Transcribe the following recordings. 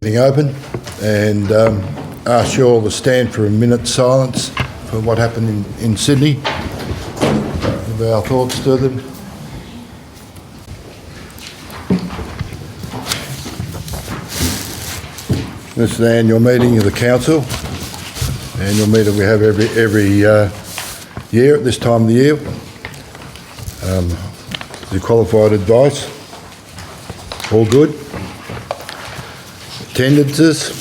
Meeting open, and ask you all to stand for a minute's silence for what happened in Sydney. Give our thoughts to them. This is the annual meeting of the council. Annual meeting we have every year at this time of the year. The qualified advice, all good. Attendances.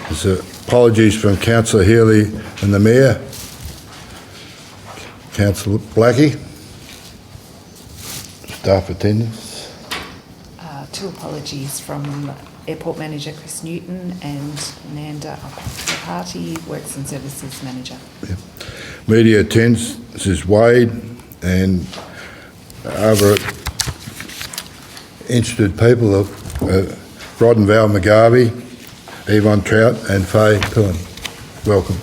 There's apologies from Councillor Healy and the Mayor. Councillor Blackie. Staff attendance. Two apologies from Airport Manager Chris Newton and Nanda Party, Works and Services Manager. Yeah. Media attendance. This is Wade and other interested people of Rod and Val McGarvey, Yvonne Trout and Faye Pillen. Welcome.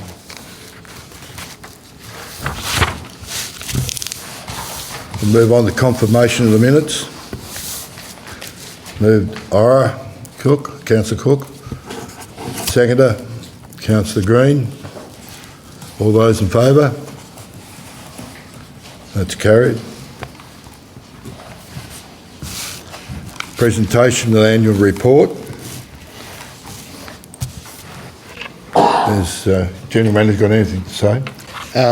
We'll move on to confirmation of the minutes. Moved Ira Cook, Councillor Cook. Seconder, Councillor Green. All those in favour? That's carried. Presentation of the annual report. Has General Manager got anything to say?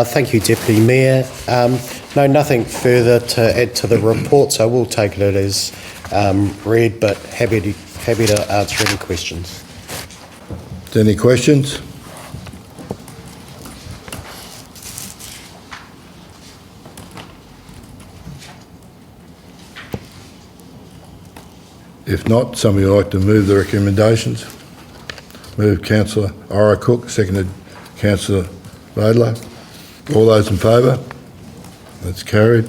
Thank you, Deputy Mayor. No, nothing further to add to the report, so we'll take it as read, but happy to answer any questions. Any questions? If not, somebody would like to move the recommendations. Move Councillor Ira Cook, seconded Councillor Radler. All those in favour? That's carried.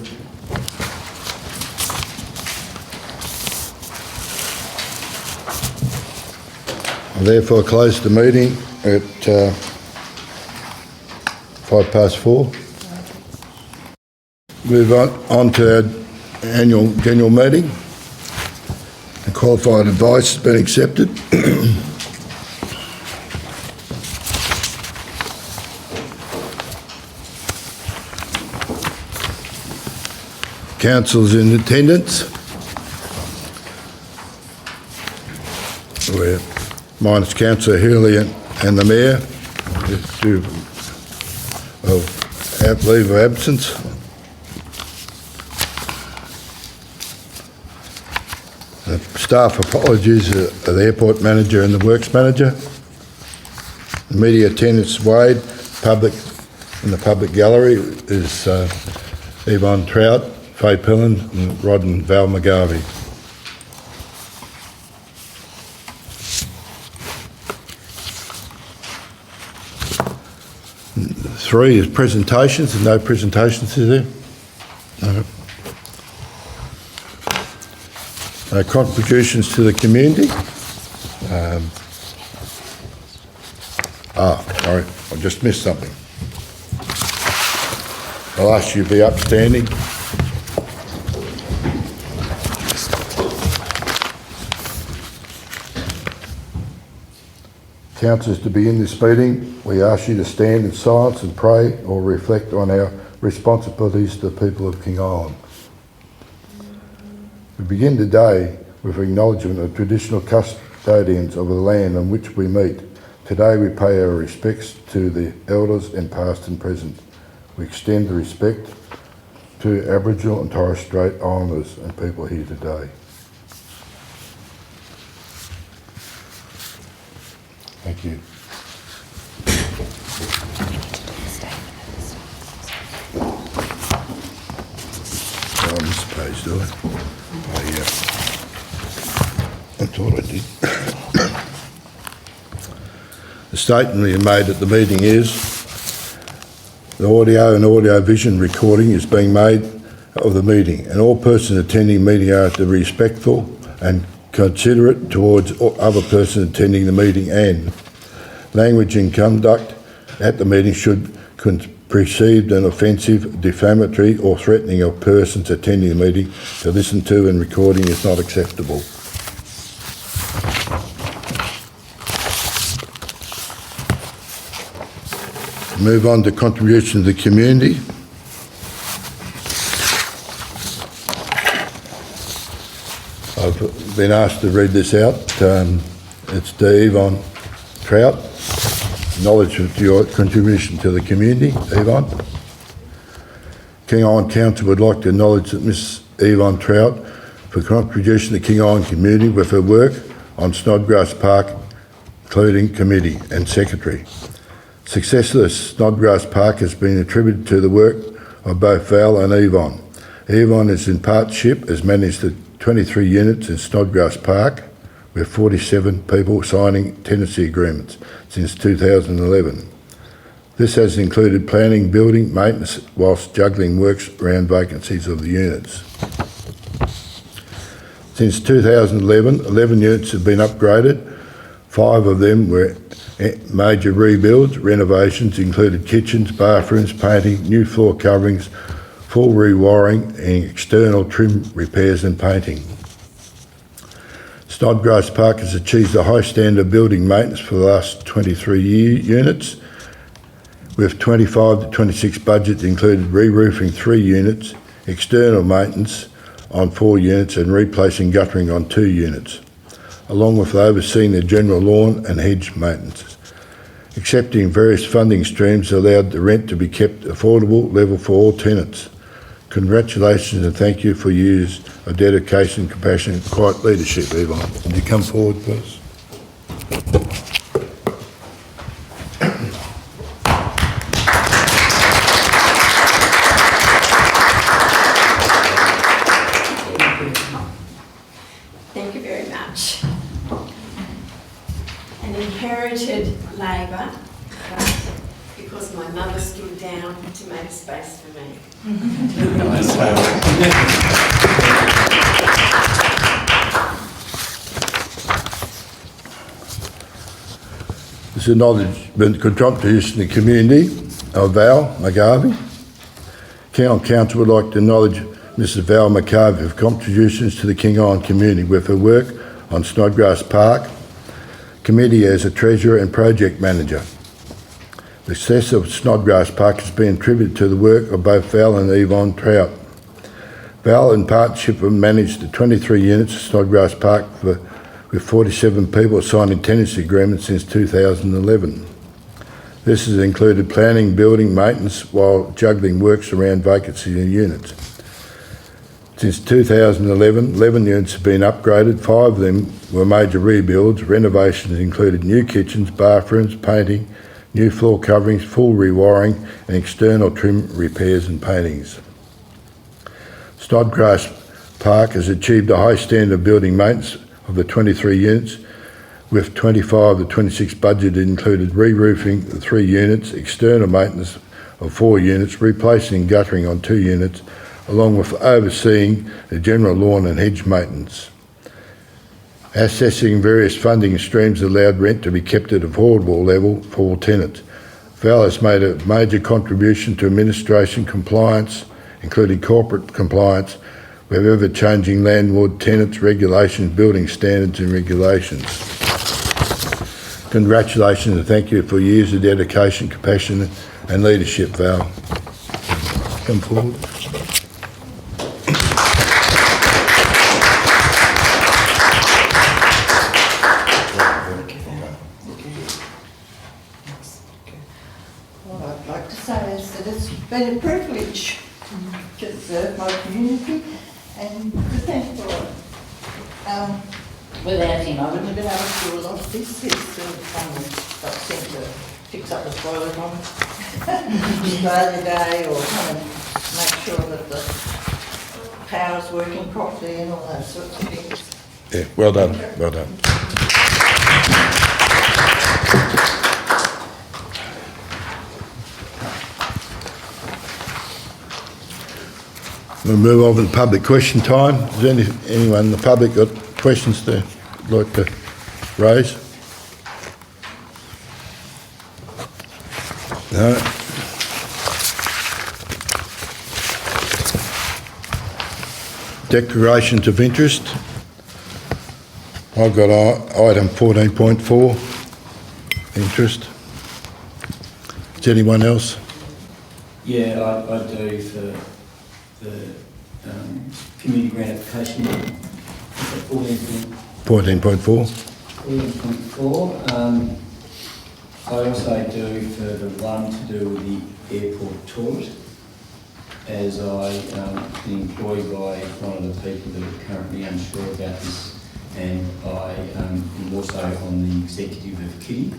I therefore close the meeting at 4:05. Move on to our annual general meeting. And qualified advice has been accepted. Council's in attendance. We're minus Councillor Healy and the Mayor. Due of leave of absence. Staff apologies of the Airport Manager and the Works Manager. Media attendance Wade. Public in the public gallery is Yvonne Trout, Faye Pillen and Rod and Val McGarvey. Three is presentations. There's no presentations, is there? No. Contributions to the community. Sorry, I just missed something. I'll ask you to be upstanding. Councillors to be in this meeting, we ask you to stand in silence and pray or reflect on our responsibilities to the people of King Island. We begin today with acknowledgement of traditional custodians of the land on which we meet. Today we pay our respects to the elders in past and present. We extend the respect to Aboriginal and Torres Strait Islanders and people here today. Thank you. I missed a page, do I? I thought I did. The statement we made at the meeting is the audio and audio vision recording is being made of the meeting, and all persons attending the meeting are to be respectful and considerate towards other persons attending the meeting, and language and conduct at the meeting should perceived and offensive, defamatory or threatening of persons attending the meeting to listen to and recording is not acceptable. Move on to contribution to the community. I've been asked to read this out. It's to Yvonne Trout. Acknowledge your contribution to the community, Yvonne. King Island Council would like to acknowledge that Miss Yvonne Trout for contribution to the King Island community with her work on Snodgrass Park, including committee and secretary. Success of the Snodgrass Park has been attributed to the work of both Val and Yvonne. Yvonne is in partnership, has managed the 23 units in Snodgrass Park, with 47 people signing tenancy agreements since 2011. This has included planning, building, maintenance, whilst juggling works around vacancies of the units. Since 2011, 11 units have been upgraded. 5 of them were major rebuilds. Renovations included kitchens, bathrooms, painting, new floor coverings, full rewiring and external trim repairs and painting. Snodgrass Park has achieved a high standard of building maintenance for the last 23 units, with 25 to 26 budgets included re-roofing 3 units, external maintenance on 4 units and replacing guttering on 2 units, along with overseeing the general lawn and hedge maintenance. Accepting various funding streams allowed the rent to be kept affordable level for all tenants. Congratulations and thank you for years of dedication, compassion and quiet leadership, Yvonne. Would you come forward, please? Thank you very much. An inherited labour, but because my mother stood down to make space for me. This acknowledgement contribution to the community of Val McGarvey. King Island Council would like to acknowledge Mrs Val McGarvey for contributions to the King Island community with her work on Snodgrass Park Committee as a treasurer and project manager. The success of Snodgrass Park has been attributed to the work of both Val and Yvonne Trout. Val, in partnership, have managed the 23 units of Snodgrass Park with 47 people signing tenancy agreements since 2011. This has included planning, building, maintenance, while juggling works around vacancy in units. Since 2011, 11 units have been upgraded. 5 of them were major rebuilds. Renovations included new kitchens, bathrooms, painting, new floor coverings, full rewiring and external trim repairs and paintings. Snodgrass Park has achieved a high standard of building maintenance of the 23 units, with 25 to 26 budgeted included re-roofing the 3 units, external maintenance of 4 units, replacing guttering on 2 units, along with overseeing the general lawn and hedge maintenance. Assessing various funding streams allowed rent to be kept at affordable level for all tenants. Val has made a major contribution to administration compliance, including corporate compliance, with ever-changing landlord tenants regulations, building standards and regulations. Congratulations and thank you for years of dedication, compassion and leadership, Val. Come forward. What I'd like to say is that it's been a privilege to serve my community and to thank for it. Without him, I wouldn't have been able to do a lot of this. He's got sent to fix up the toilet on Australia Day or come and make sure that the power's working properly and all those sorts of things. Yeah, well done, well done. We'll move on to the public question time. Has anyone in the public got questions to like to raise? No. Declarations of interest. I've got item 14.4, interest. Is questions? Anyone else? Yeah, I do for the community grant application. 14.4. 14.4. I also do for the one to do with the airport toilet, as I am employed by one of the people that are currently unsure about this, and I am also on the executive of Kitty,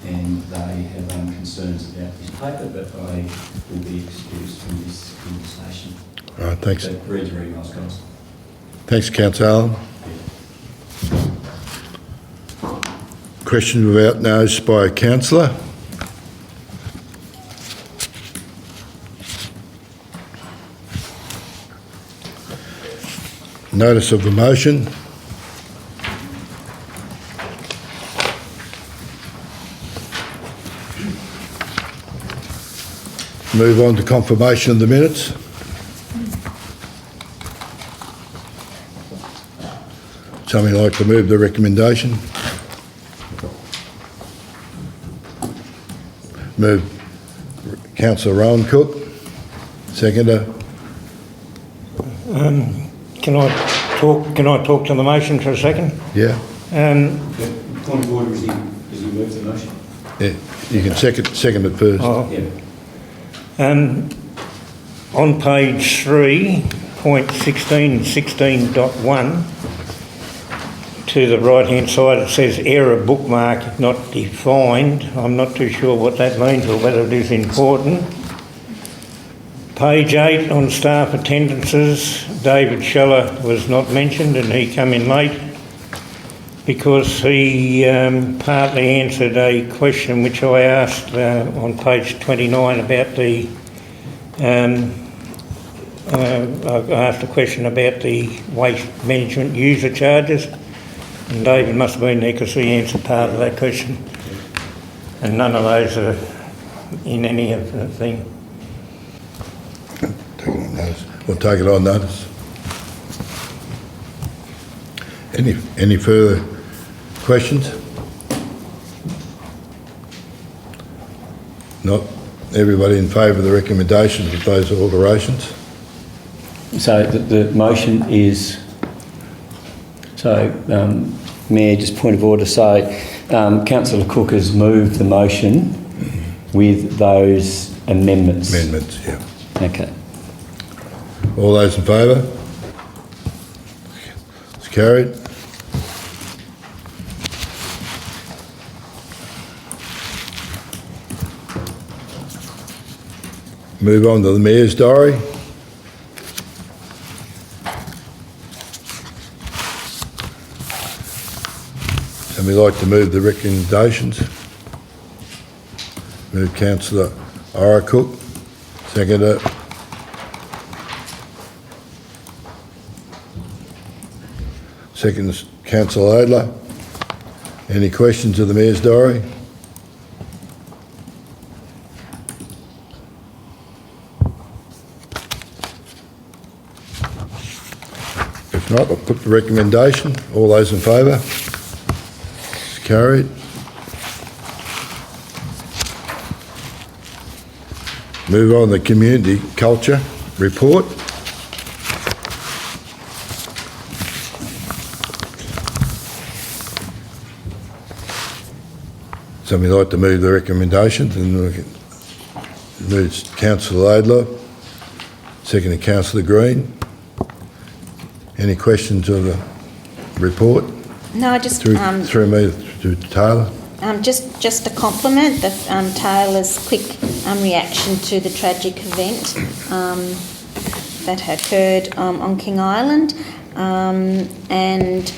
and they have concerns about this paper, but I will be excused from this conversation. All right, thanks. So read your emails, guys. Thanks, Councillor Allen. Question without notice by a councillor. Notice of the motion. Move on to confirmation of the minutes. Somebody like to move the recommendation? Move Councillor Rowan Cook. Seconder. Can I talk to the motion for a second? Yeah. Point of order, is he moved the motion? Yeah. You can second it first. Yeah. On page 3.16, 16.1, to the right-hand side it says error bookmark not defined. I'm not too sure what that means or whether it is important. Page 8 on staff attendances, David Scheller was not mentioned and he came in late because he partly answered a question which I asked on page 29 about the I asked a question about the waste management user charges, and David must have been there because he answered part of that question, and none of those are in any of the thing. Take it on notice. We'll take it on notice. Any further questions? Not. Everybody in favour of the recommendations with those alterations? So the motion is, Mayor, just point of order. So Councillor Cook has moved the motion with those amendments. Amendments, yeah. Okay. All those in favour? It's carried. Move on to the Mayor's diary. Somebody like to move the recommendations? Move Councillor Ira Cook. Seconder. Second is Councillor Adler. Any questions of the Mayor's diary? If not, I'll put the recommendation. All those in favour? It's carried. Move on to the community culture report. Somebody like to move the recommendations, and we can move Councillor Adler, second to Councillor Green. Any questions of the report? No, I just Through me to Taylor. just a compliment that Taylor's quick reaction to the tragic event that occurred on King Island, and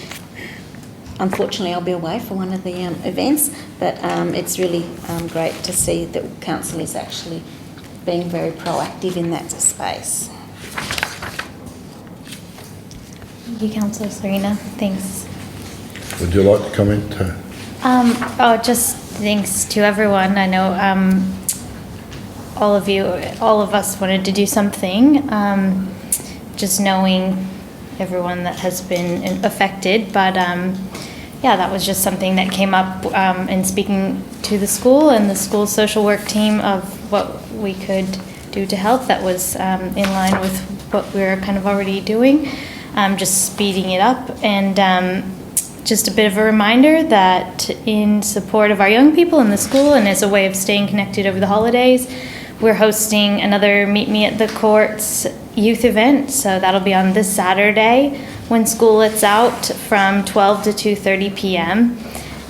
unfortunately I'll be away for one of the events, but it's really great to see that Council is actually being very proactive in that space. Thank you, Councillor Serena. Thanks. Would you like to comment? Just thanks to everyone. I know all of us wanted to do something, just knowing everyone that has been affected, but yeah, that was just something that came up in speaking to the school and the school social work team of what we could do to help that was in line with what we're kind of already doing, just speeding it up. And just a bit of a reminder that in support of our young people in the school and as a way of staying connected over the holidays, we're hosting another Meet Me at the Courts youth event. So that'll be on this Saturday when school lets out from 12 to 2:30 p.m.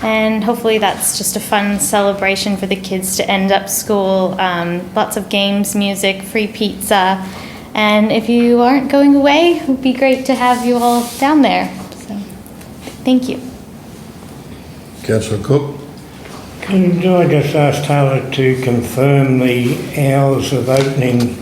And hopefully that's just a fun celebration for the kids to end up school. Lots of games, music, free pizza. And if you aren't going away, it would be great to have you all down there. So, thank you. Councillor Cook? Could I just ask Taylor to confirm the hours of opening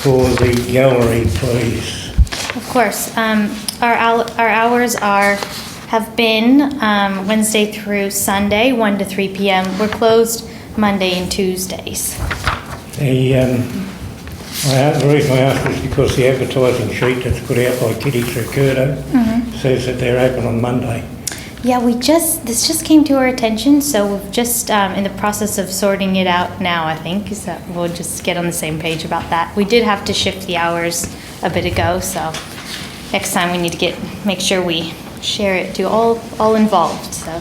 for the gallery, please? Of course. Our hours have been Wednesday through Sunday, 1 to 3 p.m. We're closed Monday and Tuesdays. The reason I ask is because the advertising sheet that's put out by Kitty Tricurdo says that they're open on Monday. Yeah, this just came to our attention, so we've just in the process of sorting it out now, I think, is that we'll just get on the same page about that. We did have to shift the hours a bit ago, so next time we need to make sure we share it to all involved. So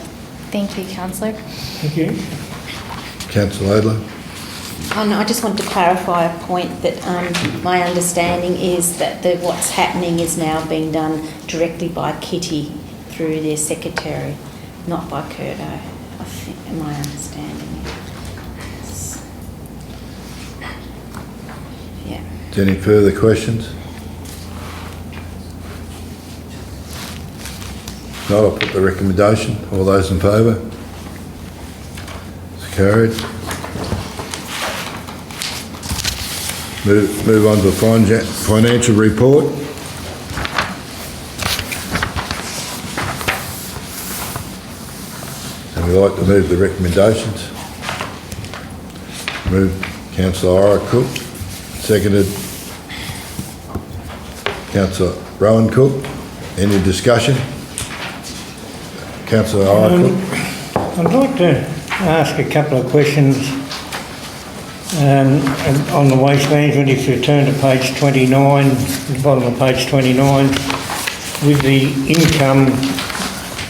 thank you, Councillor. Thank you. Councillor Adler? And I just want to clarify a point that my understanding is that what's happening is now being done directly by Kitty through their secretary, not by Curdo, I think, my understanding. Yeah. Is there any further questions? No, I'll put the recommendation. All those in favour? It's carried. Move on to the financial report. And we'd like to move the recommendations. Move Councillor Ira Cook. Seconded Councillor Rowan Cook. Any discussion? Councillor Ira Cook. I'd like to ask a couple of questions on the waste management. If you turn to page 29, the bottom of page 29, with the income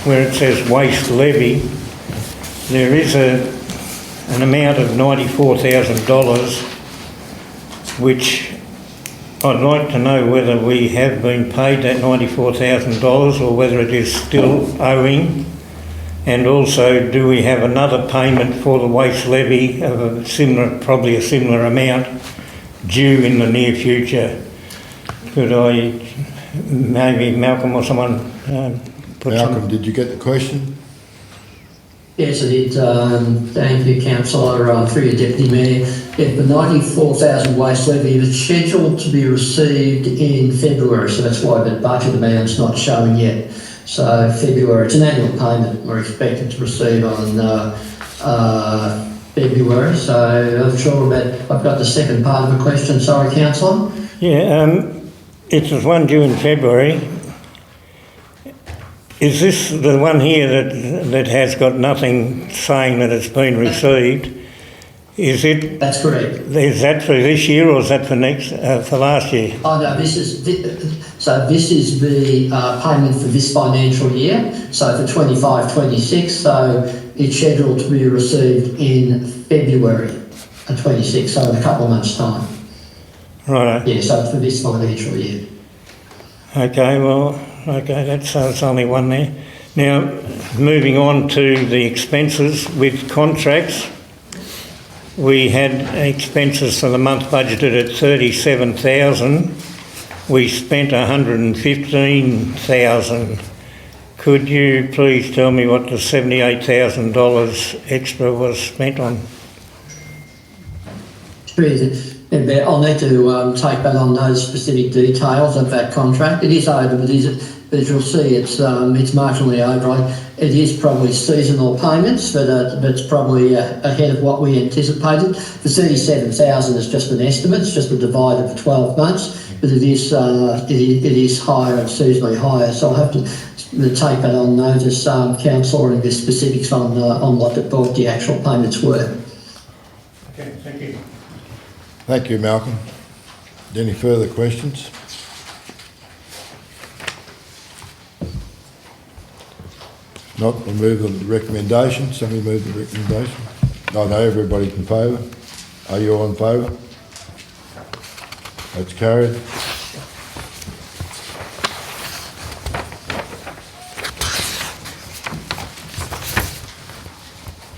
where it says waste levy, there is an amount of $94,000, which I'd like to know whether we have been paid that $94,000 or whether it is still owing. And also, do we have another payment for the waste levy of probably a similar amount due in the near future? Could maybe Malcolm or someone put Malcolm, did you get the question? Yes, I did. Thank you, Councillor, through your Deputy Mayor. Yeah, the 94,000 waste levy is scheduled to be received in February, so that's why the budget amount's not showing yet. So February, it's an annual payment we're expected to receive on February. So I'm sure I've got the second part of the question. Sorry, Councillor. Yeah, it was one due in February. Is this the one here that has got nothing saying that it's been received? Is it? That's correct. Is that for this year or is that for for last year? Oh no, this is the payment for this financial year. So for 25-26, so it's scheduled to be received in February of 26, so in a couple of months' time. Right. Yeah, so it's for this financial year. Okay, well, that's it's only one there. Now, moving on to the expenses with contracts. We had expenses for the month budgeted at $37,000. We spent $115,000. Could you please tell me what the $78,000 extra was spent on? I'll need to take that on those specific details of that contract. It is over, but as you'll see, it's marginally over. It is probably seasonal payments, but it's probably ahead of what we anticipated. The 37,000 is just an estimate; it's just a divide of 12 months, but it is higher and seasonally higher. So I'll have to take that on notice, councillor, and the specifics on what the actual payments were. Okay, thank you. Thank you, Malcolm. Any further questions? Not, we'll move on to the recommendation. Somebody move the recommendation. I know everybody's in favour. Are you all in favour? That's carried.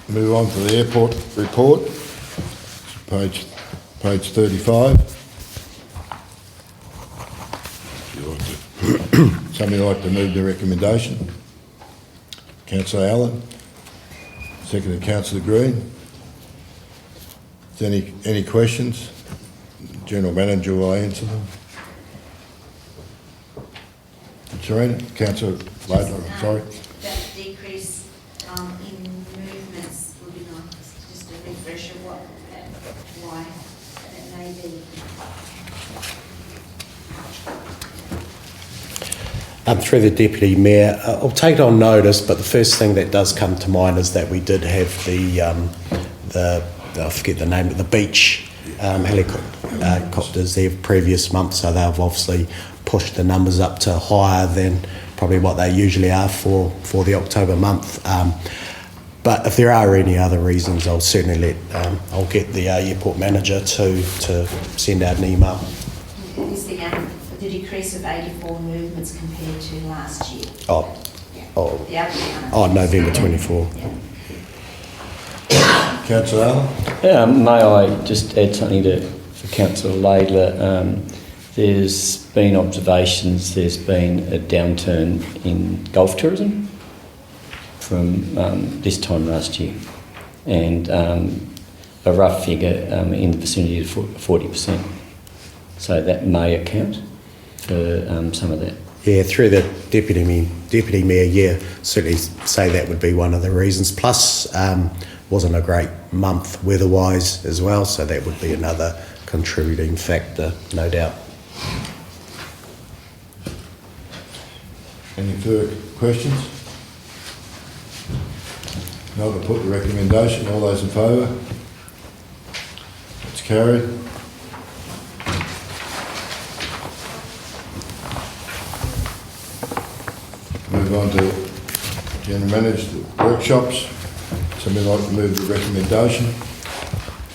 Move on to the airport report, page 35. Somebody like to move the recommendation? Councillor Allen, seconded Councillor Green. Is there any questions? General Manager will answer them. Serena, Councillor Laidlaw, I'm sorry. That decrease in movements would be nice, just a refresher why that may be. Through the Deputy Mayor, I'll take it on notice, but the first thing that does come to mind is that we did have the I forget the name, of the beach helicopters there previous month, so they've obviously pushed the numbers up to higher than probably what they usually are for the October month. But if there are any other reasons, I'll certainly I'll get the airport manager to send out an email. Is the decrease of 84 movements compared to last year? November 24. Yeah. Councillor Allen? May I just add something for Councillor Laidlaw? There's been observations, there's been a downturn in golf tourism from this time last year, and a rough figure in the vicinity of 40%. So that may account for some of that. Yeah, through the Deputy Mayor, yeah, certainly say that would be one of the reasons. Plus, wasn't a great month weather-wise as well, so that would be another contributing factor, no doubt. Any further questions? No, I'll put the recommendation. All those in favour? It's carried. Move on to General Manager workshops. Somebody like to move the recommendation?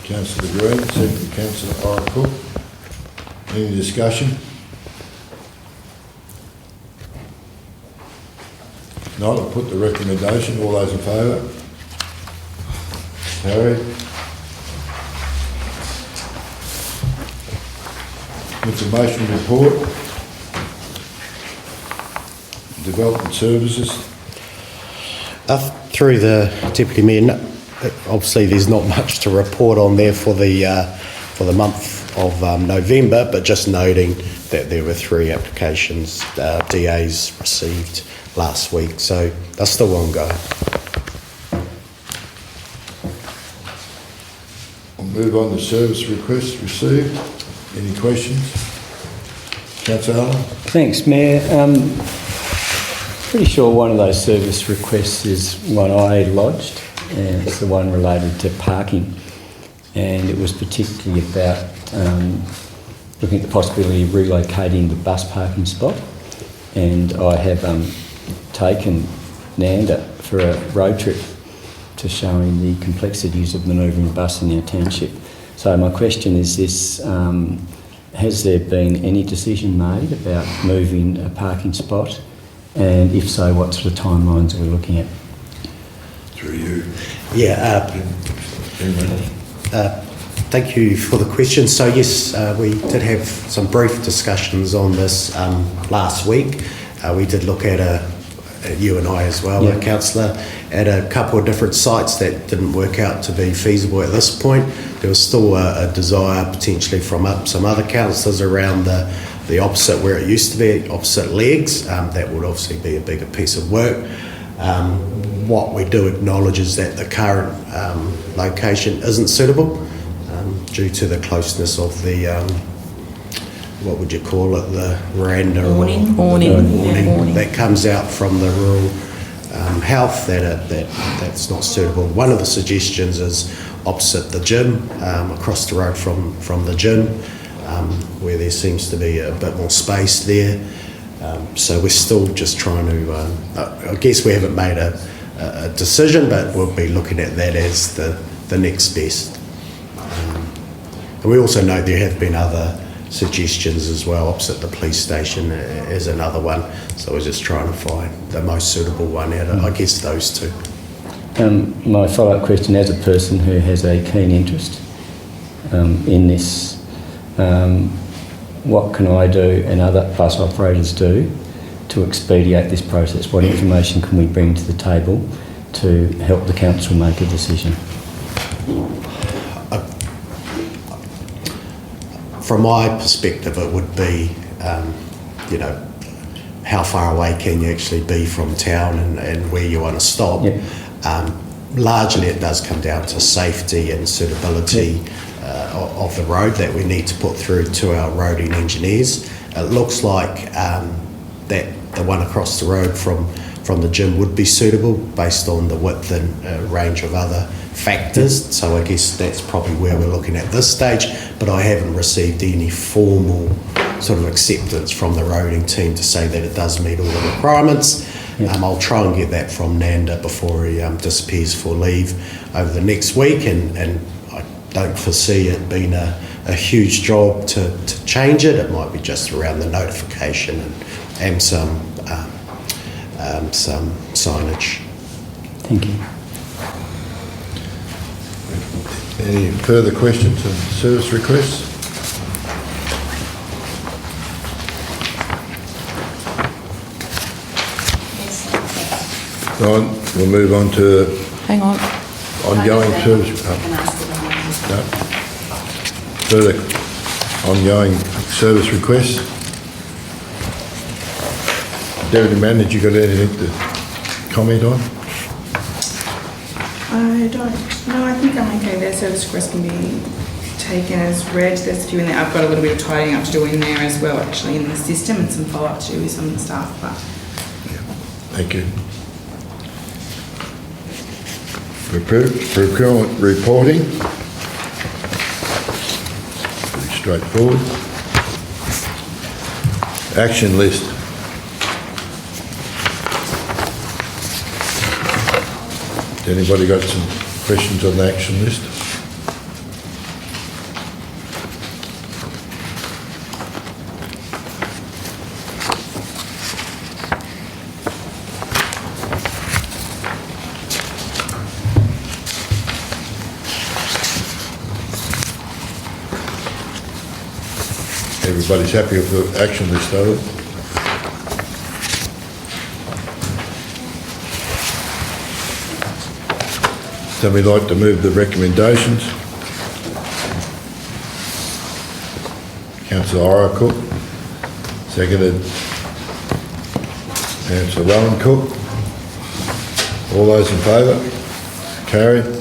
Councillor Green, second Councillor Oracle. Any discussion? No, I'll put the recommendation. All those in favour? Carried. Information report. Development services. Through the Deputy Mayor, obviously there's not much to report on there for the month of November, but just noting that there were 3 applications DAs received last week, so that's still ongoing. We'll move on to service requests received. Any questions? Councillor Allen? Thanks, Mayor. Pretty sure one of those service requests is one I lodged, and it's the one related to parking, and it was particularly about looking at the possibility of relocating the bus parking spot, and I have taken Nanda for a road trip to show him the complexities of manoeuvring a bus in our township. So my question is this, has there been any decision made about moving a parking spot? And if so, what sort of timelines are we looking at? Through you. Yeah. Thank you for the question. So yes, we did have some brief discussions on this last week. We did look at you and I as well, yep. Councillor, at a couple of different sites that didn't work out to be feasible at this point. There was still a desire potentially from some other councillors around the opposite where it used to be, opposite legs. That would obviously be a bigger piece of work. What we do acknowledge is that the current location isn't suitable due to the closeness of the what would you call it, the veranda Awning. or Awning. the Yeah, awning. that comes out from the rural health that's not suitable. One of the suggestions is opposite the gym, across the road from the gym, where there seems to be a bit more space there. So we're still just trying to, I guess we haven't made a decision, but we'll be looking at that as the next best. And we also know there have been other suggestions as well, opposite the police station is another one. So we're just trying to find the most suitable one out of, I guess, those two. My follow-up question, as a person who has a keen interest in this, what can I do and other bus operators do to expedite this process? What information can we bring to the table to help the council make a decision? From my perspective, it would be, how far away can you actually be from town and where you want to stop. Yep. Largely it does come down to safety and suitability of the road that we need to put through to our roading engineers. It looks like that the one across the road from the gym would be suitable based on the width and range of other factors. So I guess that's probably where we're looking at this stage, but I haven't received any formal sort of acceptance from the roading team to say that it does meet all the requirements. I'll try and get that from Nanda before he disappears for leave over the next week, and I don't foresee it being a huge job to change it. It might be just around the notification and some signage. Thank you. Any further questions and service requests? Right, we'll move on to Hang on. ongoing service. No. Further ongoing service requests. Deputy Manager, got anything to comment on? I don't know. I think I'm okay there. Service requests can be taken as read. There's a few in there. I've got a little bit of tidying up to do in there as well, actually, in the system, and some follow-up to do with some of the staff. But Thank you. Procurement reporting. Pretty straightforward. Action list. Has anybody got some questions on the action list? Everybody's happy with the action list, are they? Somebody like to move the recommendations? Councillor Ira-Cook, seconded Councillor Warren-Cook. All those in favour? Carried.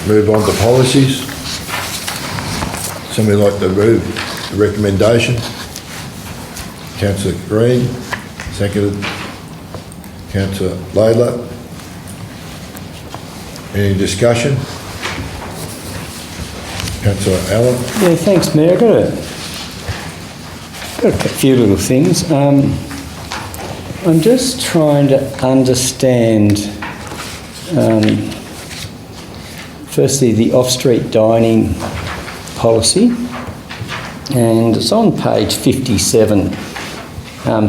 Move on to policies. Somebody like to move the recommendation? Councillor Green, seconded. Councillor Laidler. Any discussion? Councillor Allen. Yeah, thanks, Mayor. I've got a few little things. I'm just trying to understand, firstly, the off-street dining policy, and it's on page 57,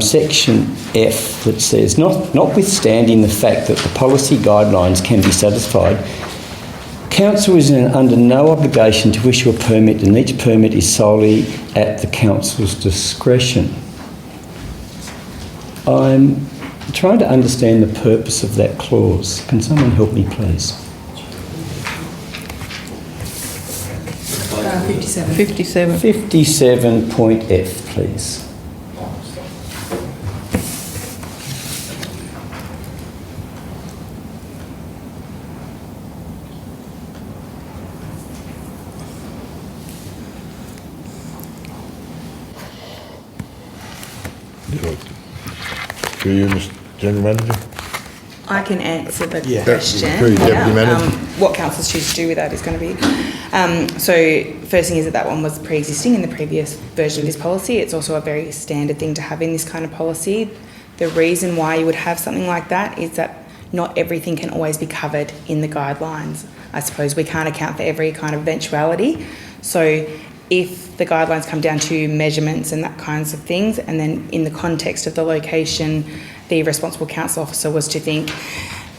section F, that says, notwithstanding the fact that the policy guidelines can be satisfied, Council is under no obligation to issue a permit, and each permit is solely at the Council's discretion. I'm trying to understand the purpose of that clause. Can someone help me, please? 57. 57.F, please. Through you, Mr General Manager. I can answer the Yeah. question. Through you, Deputy Manager. What councillors choose to do with that is going to be. So first thing is that one was pre-existing in the previous version of this policy. It's also a very standard thing to have in this kind of policy. The reason why you would have something like that is that not everything can always be covered in the guidelines. I suppose we can't account for every kind of eventuality. So if the guidelines come down to measurements and that kinds of things, and then in the context of the location, the responsible council officer was to think,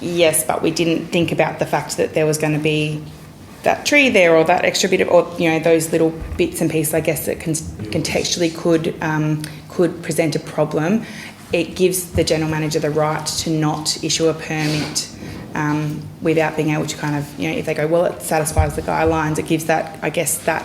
yes, but we didn't think about the fact that there was going to be that tree there or that extra bit of, or, you know, those little bits and pieces, I guess, that contextually could present a problem. It gives the general manager the right to not issue a permit without being able to kind of, you know, if they go, well, it satisfies the guidelines, it gives that, I guess, that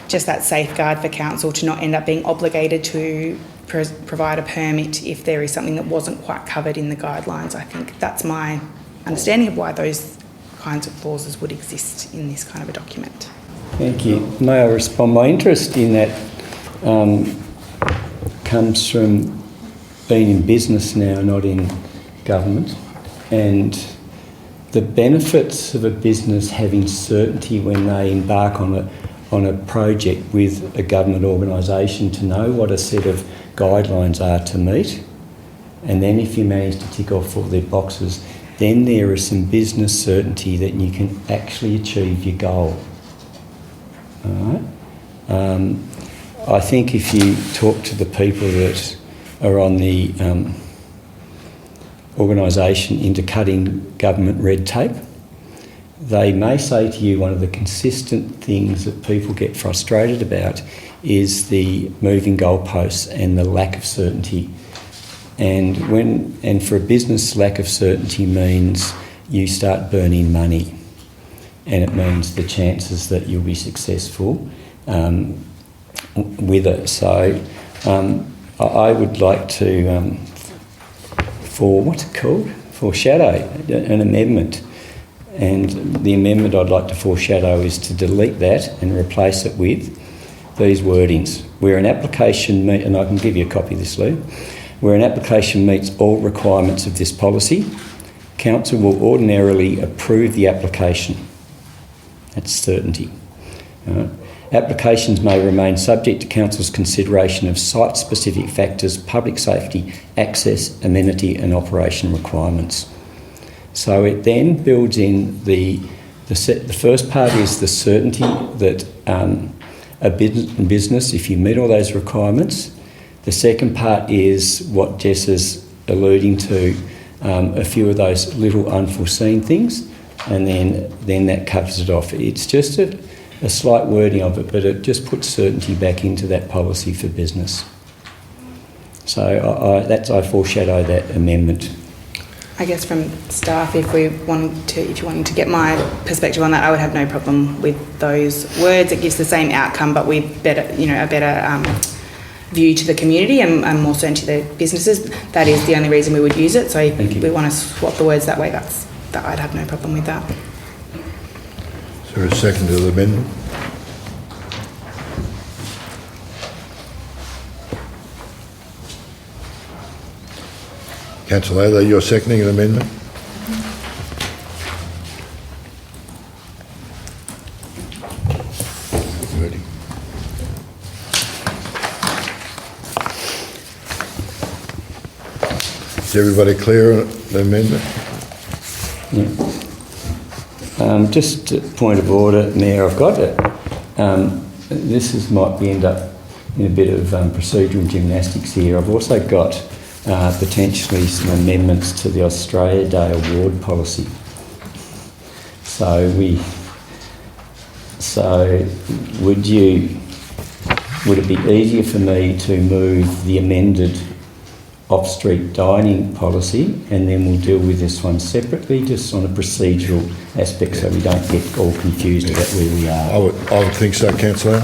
just that safeguard for council to not end up being obligated to provide a permit if there is something that wasn't quite covered in the guidelines. I think that's my understanding of why those kinds of clauses would exist in this kind of a document. Thank you. May I respond? My interest in that comes from being in business now, not in government, and the benefits of a business having certainty when they embark on a project with a government organisation, to know what a set of guidelines are to meet, and then if you manage to tick off all their boxes, then there is some business certainty that you can actually achieve your goal. All right? I think if you talk to the people that are on the organisation into cutting government red tape, they may say to you one of the consistent things that people get frustrated about is the moving goalposts and the lack of certainty. And for a business, lack of certainty means you start burning money, and it means the chances that you'll be successful with it. So I would like to, foreshadow an amendment. And the amendment I'd like to foreshadow is to delete that and replace it with these wordings. Where an application and I can give you a copy of this, Lou. Where an application meets all requirements of this policy, Council will ordinarily approve the application. That's certainty. Applications may remain subject to Council's consideration of site-specific factors, public safety, access, amenity and operation requirements. So it then builds in the first part is the certainty that a business, if you meet all those requirements. The second part is what Jess is alluding to, a few of those little unforeseen things, and then that covers it off. It's just a slight wording of it, but it just puts certainty back into that policy for business. So I foreshadow that amendment. I guess from staff, if you're wanting to get my perspective on that, I would have no problem with those words. It gives the same outcome, but with a better view to the community and more certainty to the businesses. That is the only reason we would use it. So if we want to swap the words that way, that I'd have no problem with that. Is there a second to the amendment? Councillor Adler, you're seconding an amendment? Ready. Is everybody clear on the amendment? Yeah. Just a point of order, Mayor, I've got it. This might end up in a bit of procedural gymnastics here. I've also got potentially some amendments to the Australia Day award policy. So would it be easier for me to move the amended off-street dining policy, and then we'll deal with this one separately, just on a procedural aspect, so we don't get all confused about where we are? I would think so, Councillor.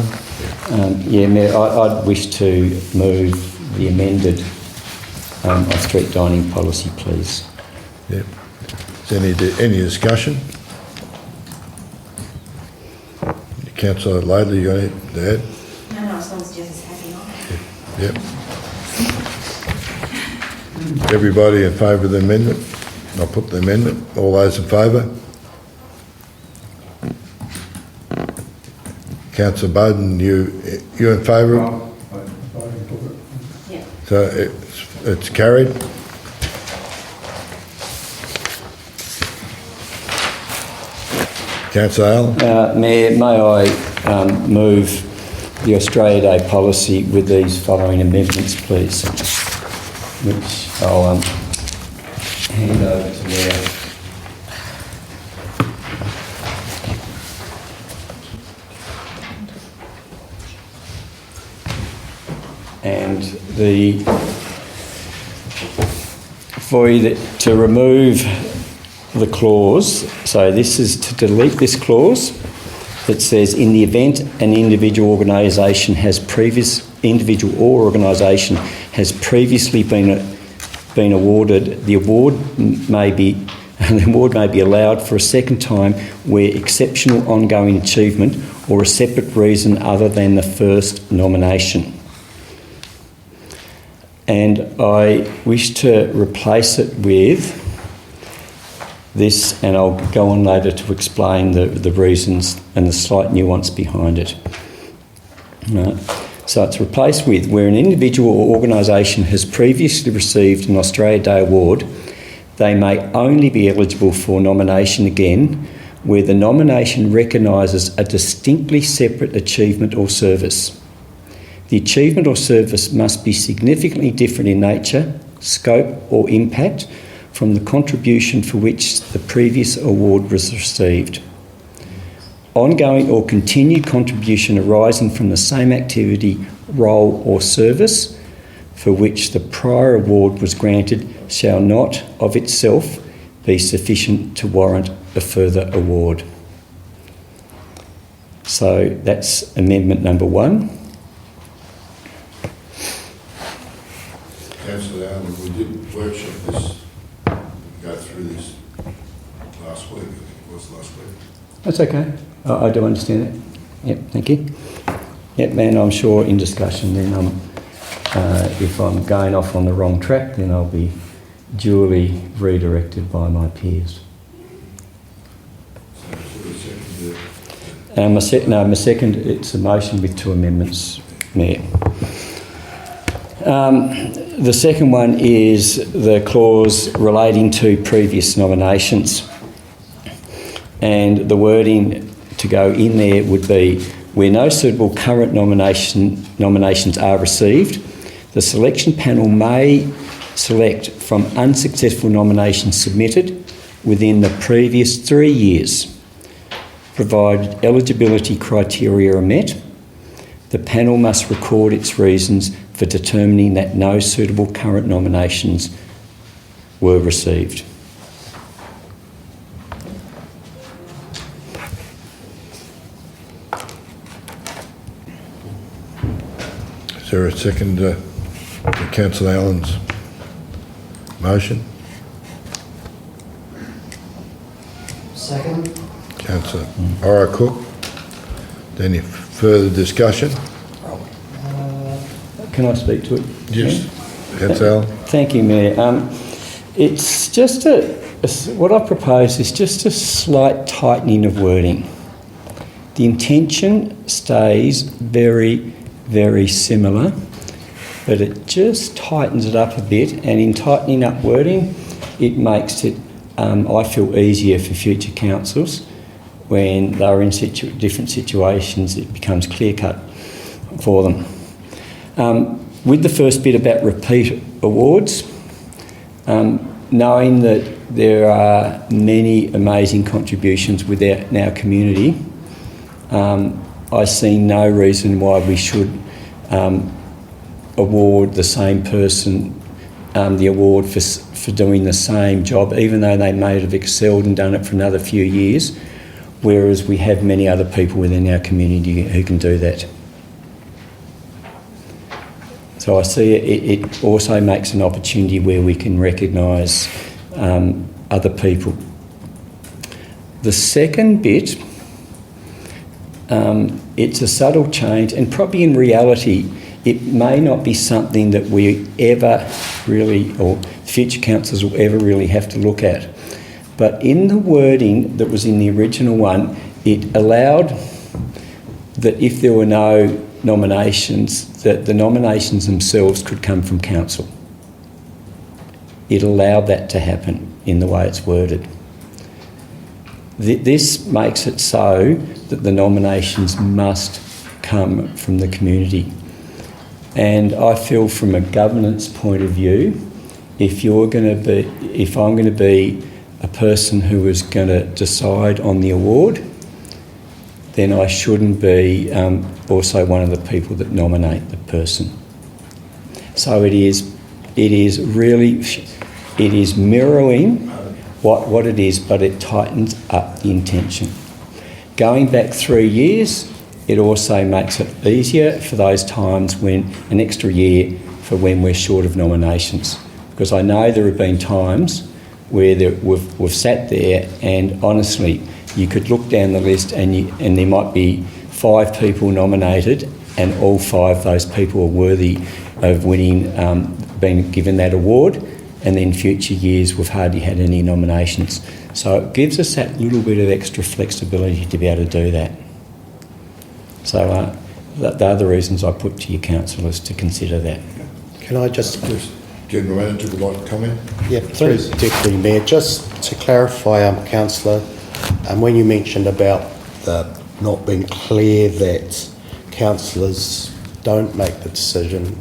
Yeah, Mayor, I'd wish to move the amended off-street dining policy, please. Yeah. Is there any discussion? Councillor Laidley, you got anything to add? No, as long as Jess is happy. Yep. Everybody in favour of the amendment? I'll put the amendment. All those in favour? Councillor Bowden, you in favour? Yeah. So it's carried. Councillor Allen? Mayor, may I move the Australia Day policy with these following amendments, please, which I'll hand over to Mayor. And for you to remove the clause, so this is to delete this clause that says in the event an individual or organisation has previously been awarded, the award may be allowed for a second time where exceptional ongoing achievement or a separate reason other than the first nomination. And I wish to replace it with this, and I'll go on later to explain the reasons and the slight nuance behind it. Right. So it's replaced with where an individual or organisation has previously received an Australia Day award, they may only be eligible for nomination again where the nomination recognises a distinctly separate achievement or service. The achievement or service must be significantly different in nature, scope or impact from the contribution for which the previous award was received. Ongoing or continued contribution arising from the same activity, role or service for which the prior award was granted shall not of itself be sufficient to warrant a further award. So that's amendment number 1. Councillor Allen, we did workshop this, go through this last week, I think it was last week. That's okay. I do understand that. Yep, thank you. Yep, and I'm sure in discussion then if I'm going off on the wrong track, then I'll be duly redirected by my peers. My second, it's a motion with 2 amendments, Mayor. The second one is the clause relating to previous nominations. And the wording to go in there would be, where no suitable current nominations are received, the selection panel may select from unsuccessful nominations submitted within the previous 3 years, provided eligibility criteria are met. The panel must record its reasons for determining that no suitable current nominations were received. Is there a second to Councillor Allen's motion? Second. Councillor Cook. Any further discussion? Can I speak to it? Yes. Councillor Allen. Thank you, Mayor. It's just what I propose is just a slight tightening of wording. The intention stays very, very similar, but it just tightens it up a bit, and in tightening up wording, it makes it, I feel, easier for future councils when they're in different situations. It becomes clear-cut for them. With the first bit about repeat awards, knowing that there are many amazing contributions within our community, I see no reason why we should award the same person the award for doing the same job, even though they may have excelled and done it for another few years, whereas we have many other people within our community who can do that. So I see it also makes an opportunity where we can recognise other people. The second bit, it's a subtle change, and probably in reality it may not be something that we ever really, or future councillors will ever really have to look at. But in the wording that was in the original one, it allowed that if there were no nominations, that the nominations themselves could come from council. It allowed that to happen in the way it's worded. This makes it so that the nominations must come from the community. And I feel from a governance point of view, if I'm going to be a person who is going to decide on the award, then I shouldn't be also one of the people that nominate the person. So it is mirroring what it is, but it tightens up the intention. Going back 3 years, it also makes it easier for those times when an extra year for when we're short of nominations. Because I know there have been times where we've sat there and honestly, you could look down the list and there might be 5 people nominated and all 5 of those people are worthy of winning, being given that award, and then future years we've hardly had any nominations. So it gives us that little bit of extra flexibility to be able to do that. So they're the reasons I put to you councillors to consider that. Can I just... General Manager would like to comment? Yeah, through Deputy Mayor, just to clarify, Councillor, when you mentioned about not being clear that councillors don't make the decision,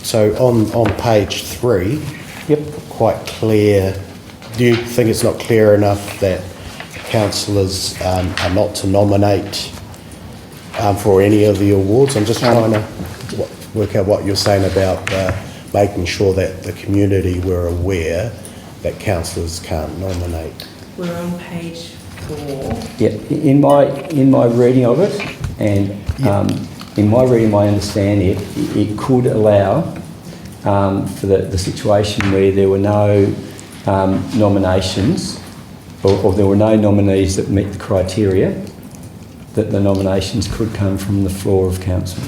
so on page 3, yep, quite clear. Do you think it's not clear enough that councillors are not to nominate for any of the awards? I'm just trying to work out what you're saying about making sure that the community were aware that councillors can't nominate. We're on page 4. Yeah, in my reading of it, and in my reading, my understanding, it could allow for the situation where there were no nominations, or there were no nominees that meet the criteria, that the nominations could come from the floor of council.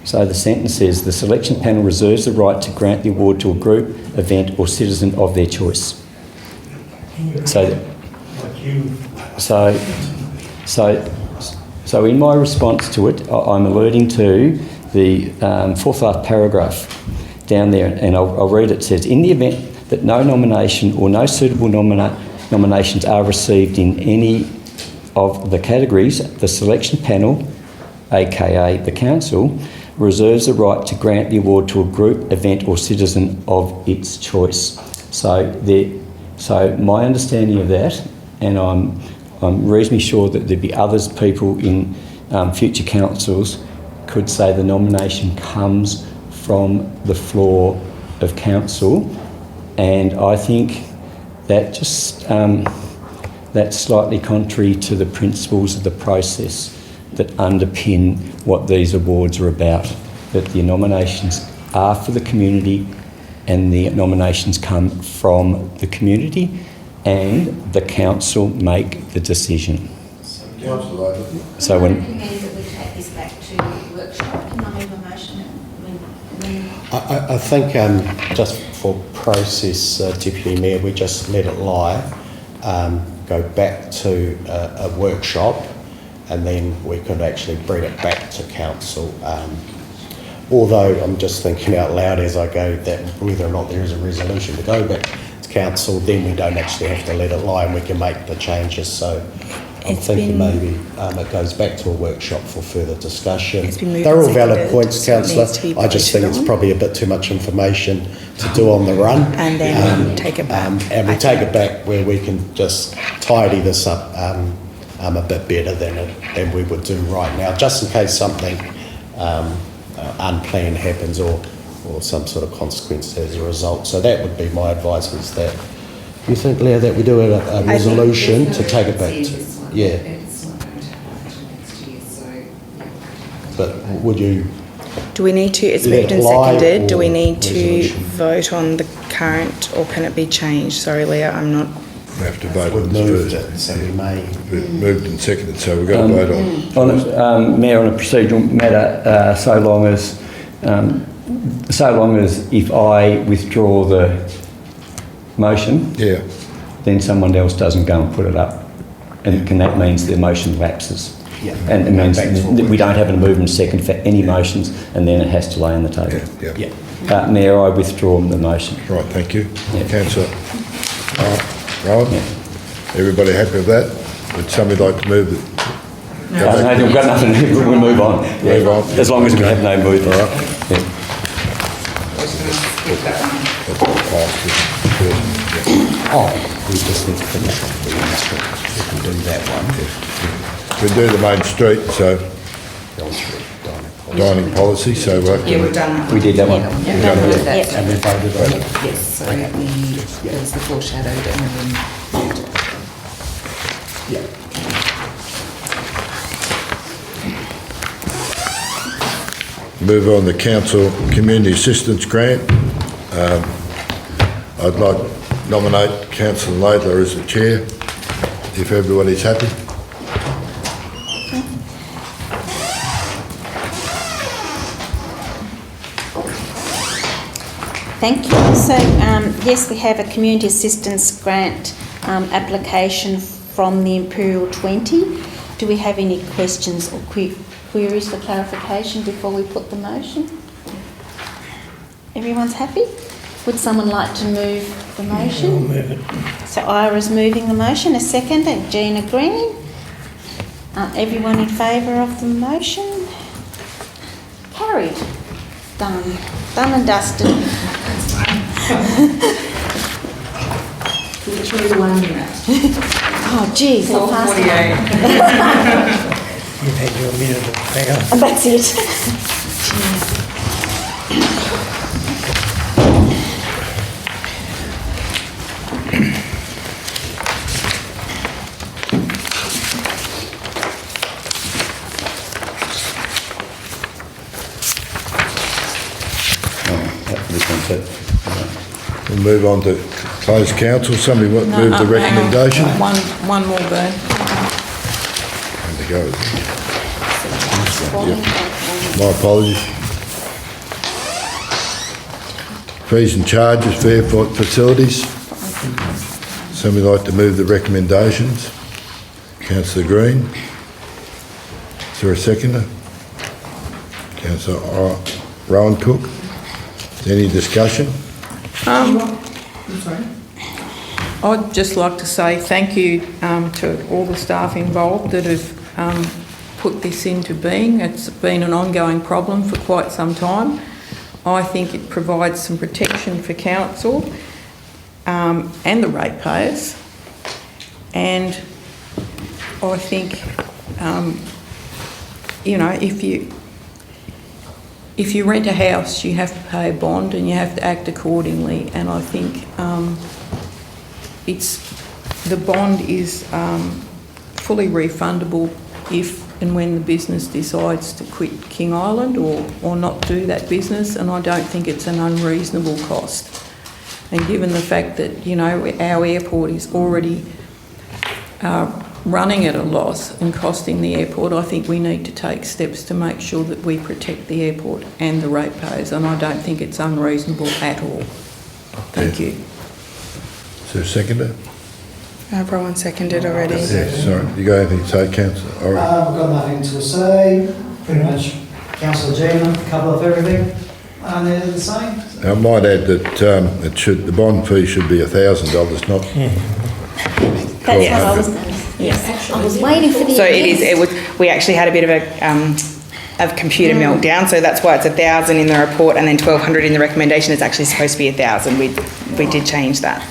So the sentence says, the selection panel reserves the right to grant the award to a group, event or citizen of their choice. So in my response to it, I'm alluding to the 4th last paragraph down there, and I'll read it. It says, in the event that no nomination or no suitable nominations are received in any of the categories, the selection panel, aka the council, reserves the right to grant the award to a group, event or citizen of its choice. So my understanding of that, and I'm reasonably sure that there'd be others people in future councils could say the nomination comes from the floor of council, and I think that just that's slightly contrary to the principles of the process that underpin what these awards are about, that the nominations are for the community and the nominations come from the community and the council make the decision. So when... I recommend that we take this back to workshop. Can I move a motion? I think just for process, Deputy Mayor, we just let it lie, go back to a workshop, and then we could actually bring it back to council. Although I'm just thinking out loud as I go that whether or not there is a resolution to go back to council, then we don't actually have to let it lie and we can make the changes. So I'm thinking maybe it goes back to a workshop for further discussion. They're all valid points, Councillor. I just think it's probably a bit too much information to do on the run. And then take it back. And we take it back where we can just tidy this up a bit better than we would do right now, just in case something unplanned happens or some sort of consequence as a result. So that would be my advice, was that you think, Leah, that we do a resolution to take it back to... Yeah. but would you? Do we need to, it's Did it moved and apply seconded, do we or need to resolution? vote on the current or can it be changed? Sorry, Leah, I'm not. We have to vote We've on moved this it, first. so we may. We've moved and seconded, so we've got to vote on. Mayor, on a procedural matter, so long as if I withdraw the motion, Yeah. then someone else doesn't go and put it up, and that means the motion lapses. Yeah. And it means Back to what that we- we don't have a move and second for any motions, and then it has to lay on the table. Yeah. Yeah. Mayor, I withdraw the motion. Right, thank you. Yeah. Councillor Rowan, everybody happy with that? Would somebody like to move it? No, we've got nothing to do, we move on. Yeah. Move on. As long as we have no movement. All right. Yeah. That's all passed, yeah. Oh, we just need to finish off the Main Street. We can do that one. We do the Main Street, so dining policy, so Yeah, we've done that. We did that one. Yeah, no, no, that's- And we voted on it. Yes, so there's the foreshadowed and then Yeah. move on to Council Community Assistance Grant. I'd like to nominate Councillor Laidler as the chair, if everybody's happy. Thank you. So, yes, we have a community assistance grant application from the Imperial 20. Do we have any questions or queries for clarification before we put the motion? Everyone's happy? Would someone like to move the motion? I'll move it. So Ira's moving the motion, a second, and Jean agreeing. Everyone in favour of the motion? Carried. Done. Done and dusted. Oh, geez, how fast am I? You've had your minute of power. And that's it. This one's it. We'll move on to closed council. Somebody want to move the recommendation? One more burn. There we go. My apologies. Fees and charges for airport facilities. Somebody like to move the recommendations? Councillor Green. Is there a seconder? Councillor Rowan Cook. Is there any discussion? I'd just like to say thank you to all the staff involved that have put this into being. It's been an ongoing problem for quite some time. I think it provides some protection for council and the ratepayers. And I think, you know, if you rent a house, you have to pay a bond and you have to act accordingly. And I think the bond is fully refundable if and when the business decides to quit King Island or not do that business. And I don't think it's an unreasonable cost. And given the fact that, you know, our airport is already running at a loss and costing the airport, I think we need to take steps to make sure that we protect the airport and the ratepayers, and I don't think it's unreasonable at all. Thank you. Is there a seconder? Rowan seconded already. Yes, sorry. You got anything to say, Councillor? All right. I've got nothing to say. Pretty much Councillor Jean covered off everything. And they're the same. I might add that the bond fee should be $1,000, not. That's what I was going to say. Yes. I was waiting for the So we actually had a bit of a computer meltdown, so that's why it's 1,000 in the report and then 1,200 in the recommendation. It's actually supposed to be 1,000. We did change that.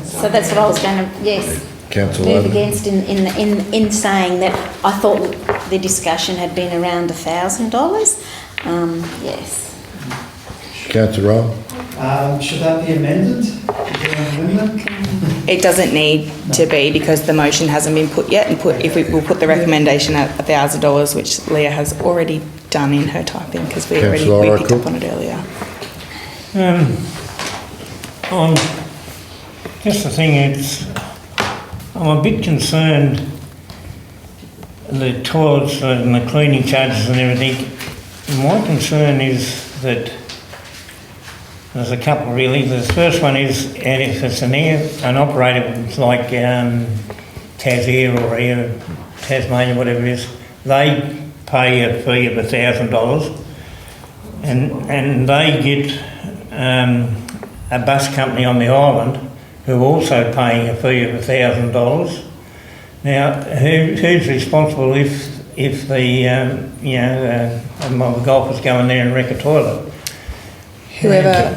So that's what I was going to, yes, Councillor move Ladler. against in saying that I thought the discussion had been around $1,000. Yes. Councillor Rowan? Should that be amended? Is there an amendment? It doesn't need to be because the motion hasn't been put yet, and we'll put the recommendation at $1,000, which Leah has already done in her typing because we picked up on it earlier. Just the thing is, I'm a bit concerned the toilets and the cleaning charges and everything. My concern is that there's a couple really. The first one is, and if it's an operator like Tasair or Air, Tasmania, whatever it is, they pay a fee of $1,000, and they get a bus company on the island who are also paying a fee of $1,000. Now, who's responsible if the golfers go in there and wreck a toilet? Whoever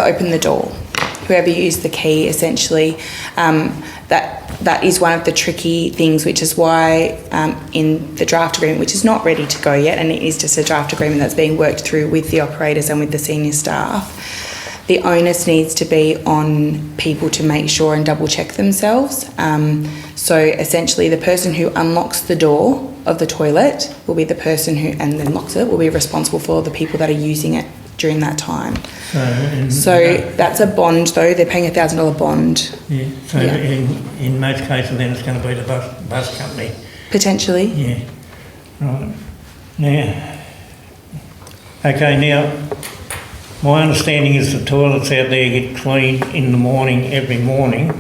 opened the door, whoever used the key, essentially, that is one of the tricky things, which is why in the draft agreement, which is not ready to go yet, and it is just a draft agreement that's being worked through with the operators and with the senior staff, the onus needs to be on people to make sure and double check themselves. So essentially the person who unlocks the door of the toilet will be the person who, and then locks it, will be responsible for the people that are using it during that time. So that's a bond though, they're paying $1,000 bond. Yeah, so yeah. In most cases then it's going to be the bus company. Potentially. Yeah, right. Now, okay, now, my understanding is the toilets out there get cleaned in the morning, every morning.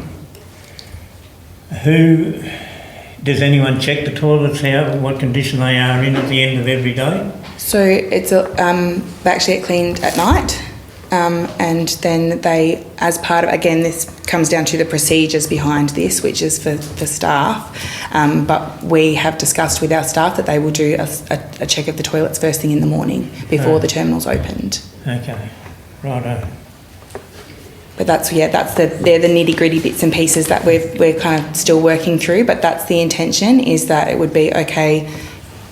Does anyone check the toilets out, what condition they are in at the end of every day? So it's they actually get cleaned at night, and then they, as part of, again, this comes down to the procedures behind this, which is for staff, but we have discussed with our staff that they will do a check of the toilets first thing in the morning before the terminal's opened. Okay, righto. But they're the nitty gritty bits and pieces that we're kind of still working through, but that's the intention, is that it would be okay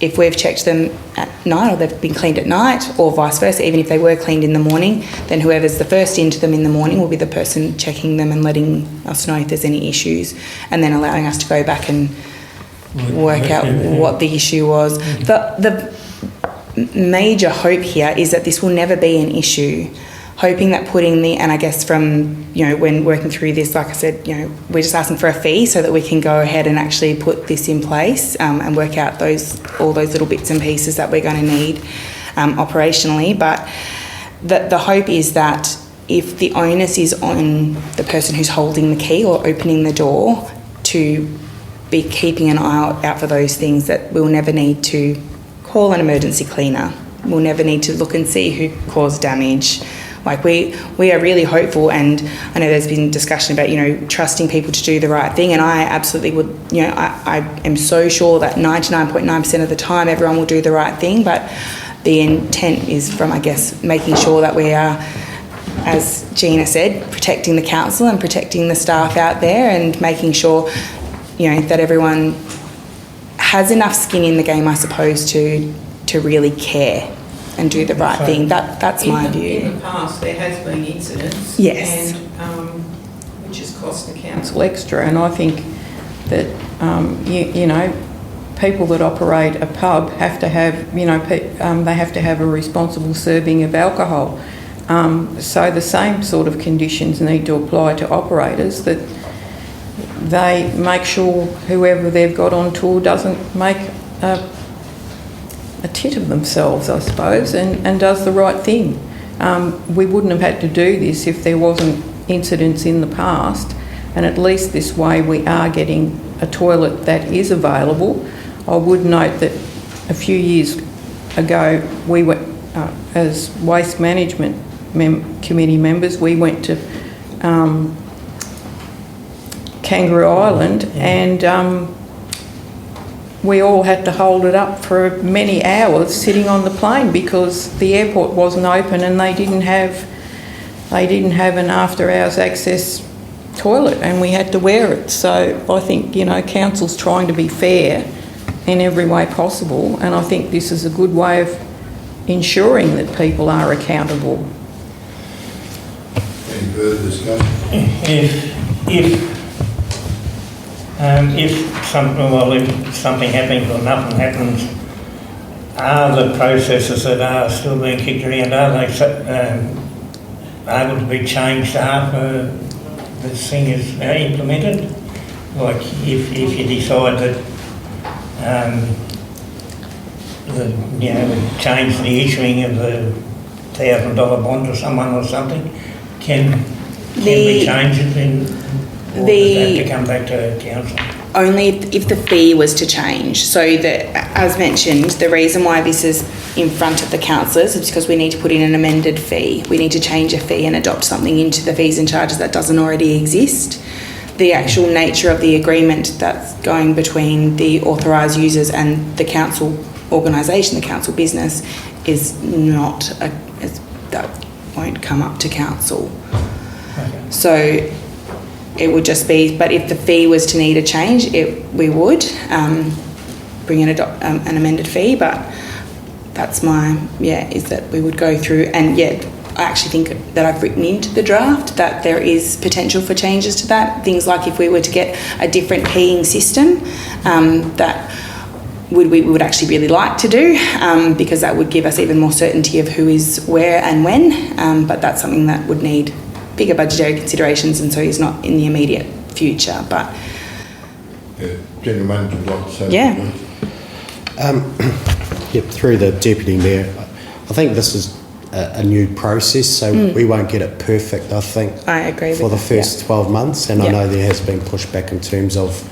if we've checked them at night or they've been cleaned at night, or vice versa. Even if they were cleaned in the morning, then whoever's the first into them in the morning will be the person checking them and letting us know if there's any issues, and then allowing us to go back and work out what the issue was. The major hope here is that this will never be an issue. Hoping that and I guess from, when working through this, like I said, we're just asking for a fee so that we can go ahead and actually put this in place and work out all those little bits and pieces that we're going to need operationally. But the hope is that if the onus is on the person who's holding the key or opening the door to be keeping an eye out for those things, that we'll never need to call an emergency cleaner. We'll never need to look and see who caused damage. Like we are really hopeful, and I know there's been discussion about, trusting people to do the right thing, and I absolutely would, I am so sure that 99.9% of the time everyone will do the right thing, but the intent is from, I guess, making sure that we are, as Gina said, protecting the council and protecting the staff out there, and making sure, that everyone has enough skin in the game, I suppose, to really care and do the right thing. That's my view. In the past, there has been incidents. Yes. And, which has cost the council extra. And I think that, people that operate a pub have to have, they have to have a responsible serving of alcohol. So the same sort of conditions need to apply to operators, that they make sure whoever they've got on tour doesn't make a tit of themselves, I suppose, and does the right thing. We wouldn't have had to do this if there wasn't incidents in the past, and at least this way we are getting a toilet that is available. I would note that a few years ago we went, as Waste Management Committee members, we went to Kangaroo Island, and we all had to hold it up for many hours sitting on the plane because the airport wasn't open and they didn't have an after hours access toilet, and we had to wear it. So I think, council's trying to be fair in every way possible, and I think this is a good way of ensuring that people are accountable. Any further discussion? If something happens or nothing happens, are the processes that are still being kicked around, are they able to be changed after this thing is implemented? Like if you decide that change the issuing of the $1,000 bond to someone or something, can we change it then? Or does it have to come back to council? Only if the fee was to change. So that, as mentioned, the reason why this is in front of the councillors is because we need to put in an amended fee. We need to change a fee and adopt something into the fees and charges that doesn't already exist. The actual nature of the agreement that's going between the authorised users and the council organisation, the council business, is not that won't come up to council. Okay. So it would just be, but if the fee was to need a change, we would bring in an amended fee, but that's is that we would go through, and I actually think that I've written into the draft that there is potential for changes to that. Things like if we were to get a different keying system, that we would actually really like to do, because that would give us even more certainty of who is where and when, but that's something that would need bigger budgetary considerations, and so is not in the immediate future. But General Manager would like to say something. Through the Deputy Mayor, I think this is a new process, so we won't get it perfect, I think. I agree with for the first 12 months, and I know there has been pushback in terms of,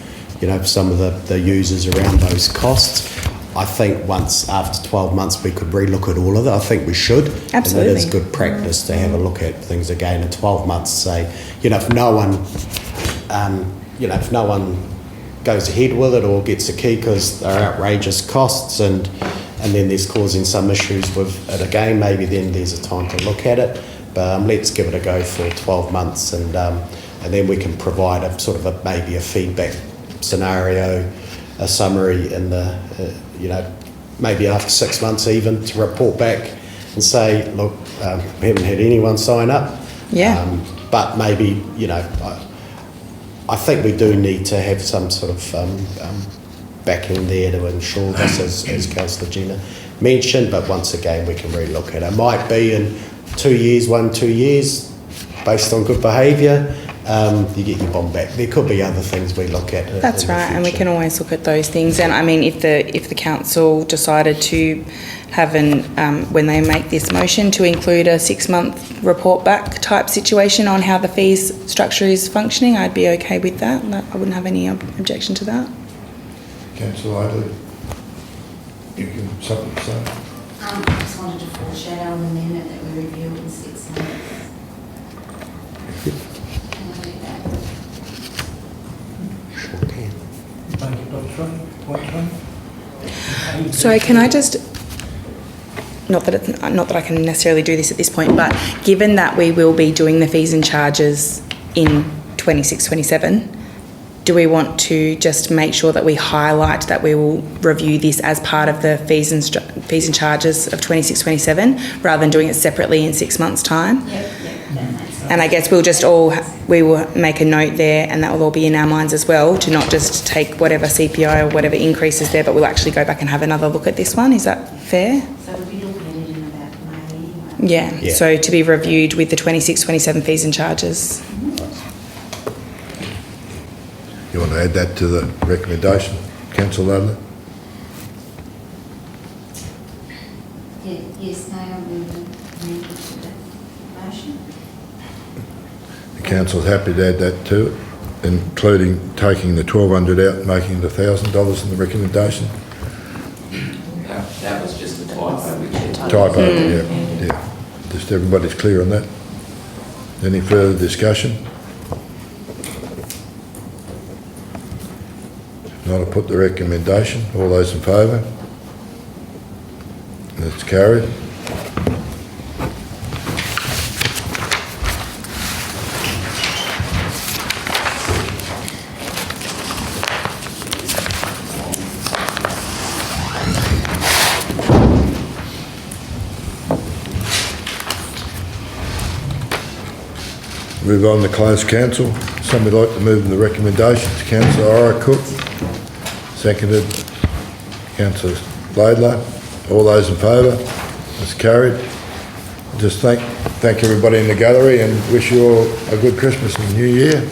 some of the users around those costs. I think once after 12 months we could relook at all of it. I think we should. Absolutely. And it is good practice to have a look at things again in 12 months. Say, if no one goes ahead with it or gets a key because they're outrageous costs, and then there's causing some issues with it again, maybe then there's a time to look at it. But let's give it a go for 12 months, and then we can provide maybe a feedback scenario, a summary in the maybe after 6 months even, to report back and say, look, we haven't had anyone sign up. But maybe, I think we do need to have some sort of backing there to ensure this, as Councillor Jenna mentioned, but once again we can relook at it. It might be in 2 years, 2 years, based on good behaviour, you get your bond back. There could be other things we look at. That's right, and we can always look at those things. And I mean, if the council decided to have when they make this motion, to include a 6-month report back type situation on how the fees structure is functioning, I'd be okay with that. I wouldn't have any objection to that. Councillor Adley, you can something to say? I just wanted to foreshadow an amendment that we review in 6 months. So can I just, not that I can necessarily do this at this point, but given that we will be doing the fees and charges in 26-27, do we want to just make sure that we highlight that we will review this as part of the fees and charges of 26-27, rather than doing it separately in 6 months' time? And I guess we will make a note there, and that will all be in our minds as well, to not just take whatever CPI or whatever increases there, but we'll actually go back and have another look at this one. Is that fair? So we'll be looking at it in about May anyway. Yeah. So to be reviewed with the 26-27 fees and charges. You want to add that to the recommendation, Councillor Adler? Yes, no, I'm going to amend it to the motion. The council's happy to add that to it, including taking the 1,200 out and making it $1,000 in the recommendation? That was just a typo. Typo, yeah. Just everybody's clear on that. Any further discussion? If not, I'll put the recommendation. All those in favour? That's carried. move on to closed council. Somebody like to move the recommendations? Councillor Ira Cook, seconded. Councillor Laidlaw. All those in favour? It's carried. Just thank everybody in the gallery and wish you all a good Christmas and New Year.